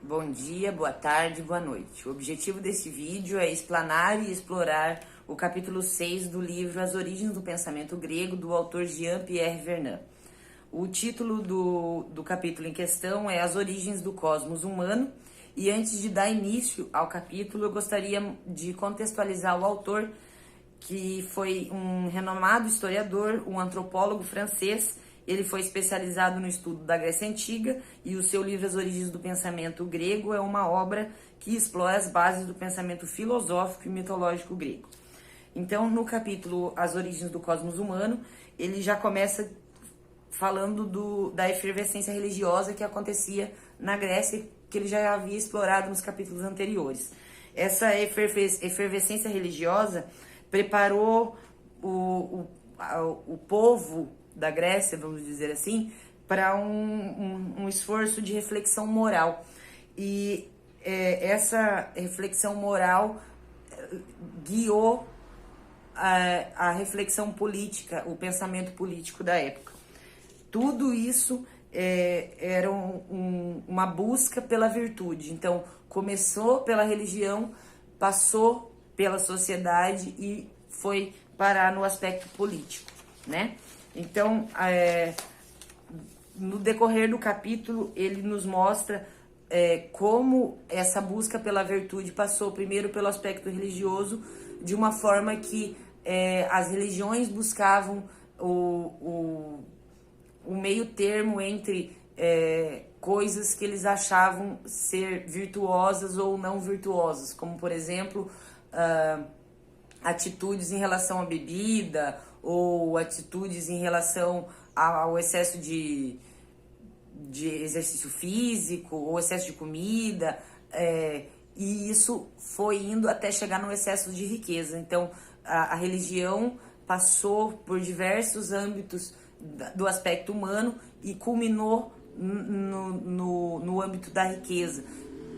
Bom dia, boa tarde, boa noite. O objetivo desse vídeo é explanar e explorar o capítulo 6 do livro As Origens do Pensamento Grego, do autor Jean-Pierre Vernant. O título do capítulo em questão é As Origens do Cosmos Humano, e antes de dar início ao capítulo, eu gostaria de contextualizar o autor, que foi um renomado historiador, um antropólogo francês. Ele foi especializado no estudo da Grécia Antiga e o seu livro As Origens do Pensamento Grego é uma obra que explora as bases do pensamento filosófico e mitológico grego. Então, no capítulo As Origens do Cosmos Humano, ele já começa falando da efervescência religiosa que acontecia na Grécia, que ele já havia explorado nos capítulos anteriores. Essa efervescência religiosa preparou o povo da Grécia, vamos dizer assim, para um esforço de reflexão moral. E essa reflexão moral guiou a reflexão política, o pensamento político da época. Tudo isso era uma busca pela virtude. Então, começou pela religião, passou pela sociedade e foi parar no aspecto político, né? Então, no decorrer do capítulo, ele nos mostra como essa busca pela virtude passou primeiro pelo aspecto religioso, de uma forma que as religiões buscavam o meio termo entre coisas que eles achavam ser virtuosas ou não virtuosas, como, por exemplo, atitudes em relação à bebida, ou atitudes em relação ao excesso de exercício físico, ou excesso de comida, e isso foi indo até chegar no excesso de riqueza. Então, a religião passou por diversos âmbitos do aspecto humano e culminou no âmbito da riqueza.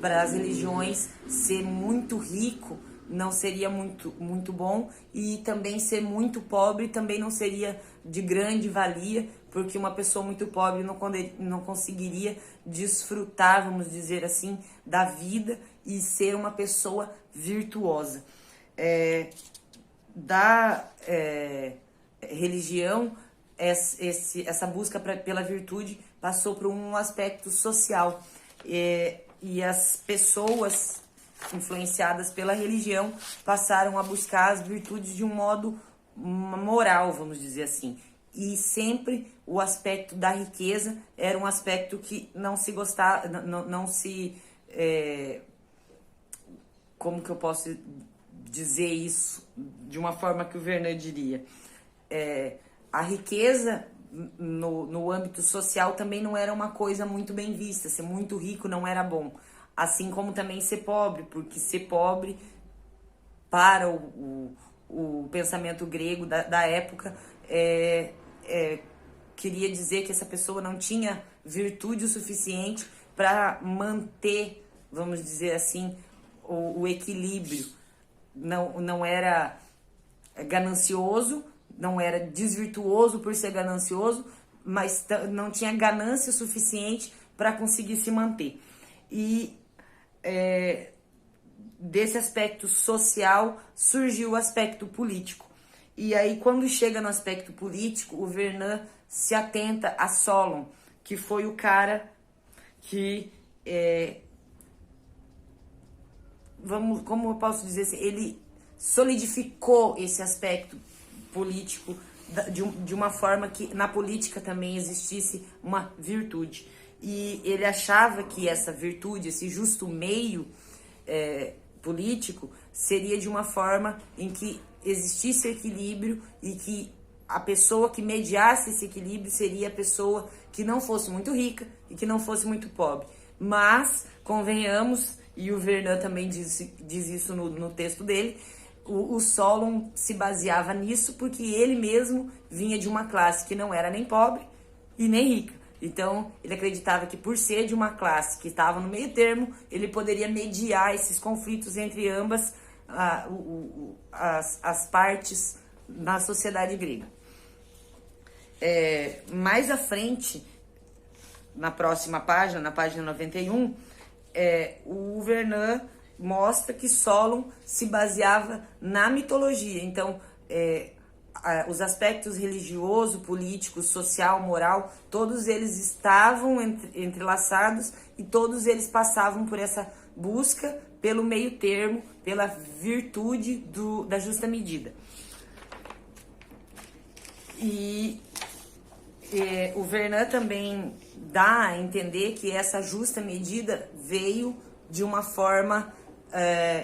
Para as religiões, ser muito rico não seria muito bom, e também ser muito pobre também não seria de grande valia, porque uma pessoa muito pobre não conseguiria desfrutar, vamos dizer assim, da vida e ser uma pessoa virtuosa. Da religião, essa busca pela virtude passou por um aspecto social, e as pessoas influenciadas pela religião passaram a buscar as virtudes de um modo moral, vamos dizer assim. E sempre o aspecto da riqueza era um aspecto que não se gostava, não se... como que eu posso dizer isso de uma forma que o Vernant diria? A riqueza no âmbito social também não era uma coisa muito bem vista. Ser muito rico não era bom. Assim como também ser pobre, porque ser pobre, para o pensamento grego da época, queria dizer que essa pessoa não tinha virtude o suficiente para manter, vamos dizer assim, o equilíbrio. Não era ganancioso, não era desvirtuoso por ser ganancioso, mas não tinha ganância suficiente para conseguir se manter. E desse aspecto social surgiu o aspecto político. E aí, quando chega no aspecto político, o Vernant se atenta a Solon, que foi o cara que, como eu posso dizer assim, ele solidificou esse aspecto político de uma forma que na política também existisse uma virtude. E ele achava que essa virtude, esse justo meio político, seria de uma forma em que existisse equilíbrio, e que a pessoa que mediasse esse equilíbrio seria a pessoa que não fosse muito rica e que não fosse muito pobre. Mas, convenhamos, e o Vernant também diz isso no texto dele, o Solon se baseava nisso porque ele mesmo vinha de uma classe que não era nem pobre e nem rica. Então, ele acreditava que, por ser de uma classe que estava no meio termo, ele poderia mediar esses conflitos entre ambas as partes na sociedade grega. Mais à frente, na próxima página, na página 91, o Vernon mostra que Solon se baseava na mitologia. Então, os aspectos religioso, político, social, moral, todos eles estavam entrelaçados e todos eles passavam por essa busca pelo meio termo, pela virtude da justa medida. E o Vernon também dá a entender que essa justa medida veio de uma forma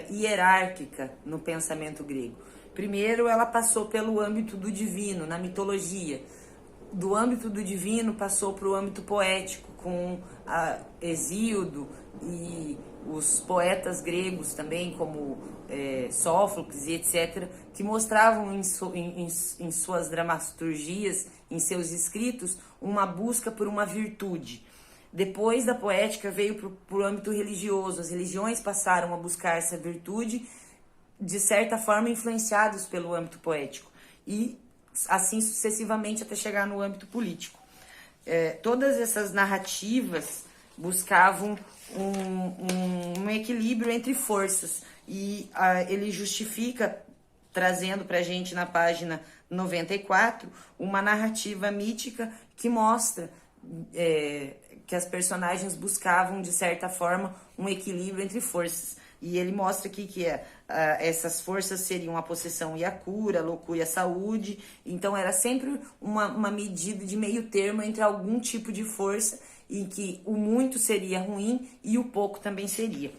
hierárquica no pensamento grego. Primeiro, ela passou pelo âmbito do divino, na mitologia. Do âmbito do divino, passou para o âmbito poético, com Hesíodo e os poetas gregos também, como Sófocles e etc., que mostravam em suas dramaturgias, em seus escritos, uma busca por uma virtude. Depois da poética, veio para o âmbito religioso. As religiões passaram a buscar essa virtude, de certa forma influenciados pelo âmbito poético, e assim sucessivamente até chegar no âmbito político. Todas essas narrativas buscavam um equilíbrio entre forças, e ele justifica, trazendo para a gente na página 94, uma narrativa mítica que mostra que as personagens buscavam, de certa forma, um equilíbrio entre forças. E ele mostra aqui que essas forças seriam a possessão e a cura, a loucura e a saúde. Então era sempre uma medida de meio termo entre algum tipo de força, em que o muito seria ruim e o pouco também seria.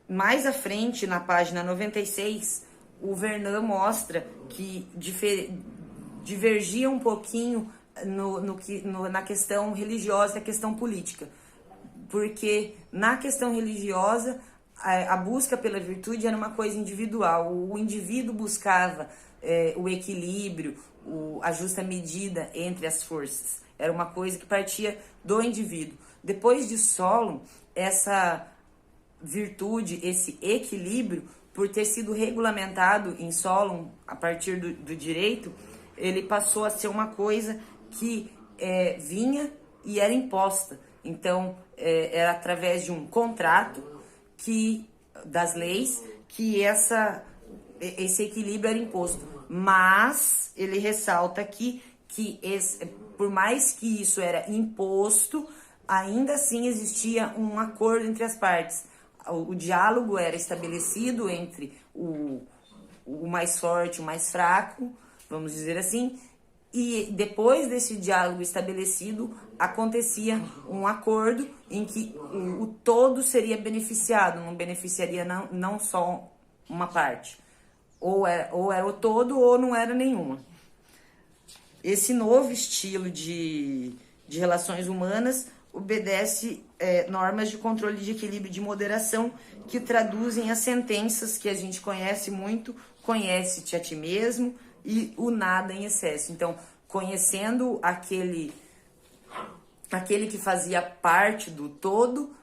Mais à frente, na página 96, o Vernon mostra que divergia um pouquinho na questão religiosa e na questão política. Porque na questão religiosa, a busca pela virtude era uma coisa individual. O indivíduo buscava o equilíbrio, a justa medida entre as forças. Era uma coisa que partia do indivíduo. Depois de Solon, essa virtude, esse equilíbrio, por ter sido regulamentado em Solon a partir do direito, ele passou a ser uma coisa que vinha e era imposta. Então, era através de um contrato das leis que esse equilíbrio era imposto. Mas ele ressalta aqui que por mais que isso era imposto, ainda assim existia um acordo entre as partes. O diálogo era estabelecido entre o mais forte e o mais fraco, vamos dizer assim, e depois desse diálogo estabelecido, acontecia um acordo em que o todo seria beneficiado, não beneficiaria não só uma parte. Ou era o todo ou não era nenhuma. Esse novo estilo de relações humanas obedece normas de controle de equilíbrio e de moderação que traduzem as sentenças que a gente conhece muito, conhece-te a ti mesmo, e o nada em excesso. Então, conhecendo aquele que fazia parte do todo,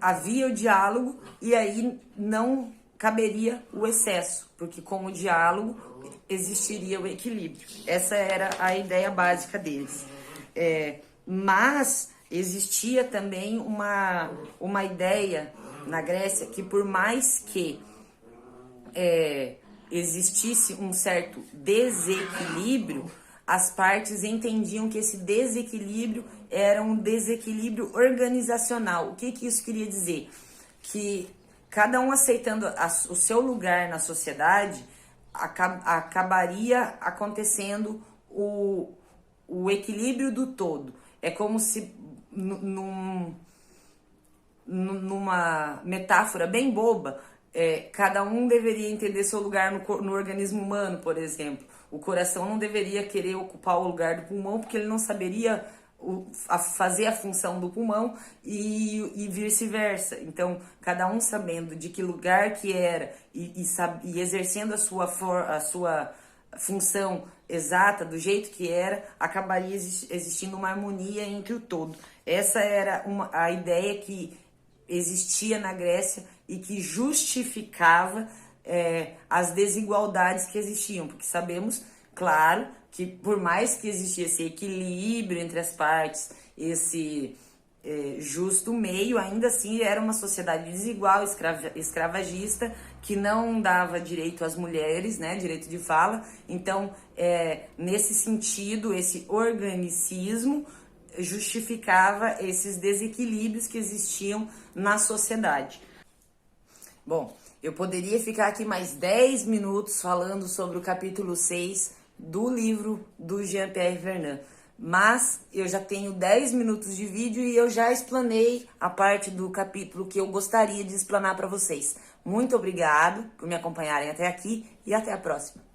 havia o diálogo e aí não caberia o excesso, porque com o diálogo existiria o equilíbrio. Essa era a ideia básica deles. Mas existia também uma ideia na Grécia que, por mais que existisse um certo desequilíbrio, as partes entendiam que esse desequilíbrio era um desequilíbrio organizacional. O que isso queria dizer? Que cada um aceitando o seu lugar na sociedade, acabaria acontecendo o equilíbrio do todo. É como se, numa metáfora bem boba, cada um deveria entender seu lugar no organismo humano, por exemplo. O coração não deveria querer ocupar o lugar do pulmão, porque ele não saberia fazer a função do pulmão e vice-versa. Então, cada um sabendo de que lugar que era e exercendo a sua função exata, do jeito que era, acabaria existindo uma harmonia entre o todo. Essa era a ideia que existia na Grécia e que justificava as desigualdades que existiam, porque sabemos, claro, que por mais que existisse esse equilíbrio entre as partes, esse justo meio, ainda assim era uma sociedade desigual, escravagista, que não dava direito às mulheres, né, direito de fala. Então, nesse sentido, esse organicismo justificava esses desequilíbrios que existiam na sociedade. Bom, eu poderia ficar aqui mais 10 minutos falando sobre o capítulo 6 do livro do Jean-Pierre Vernant, mas eu já tenho 10 minutos de vídeo e eu já explanei a parte do capítulo que eu gostaria de explanar para vocês. Muito obrigado por me acompanharem até aqui e até a próxima.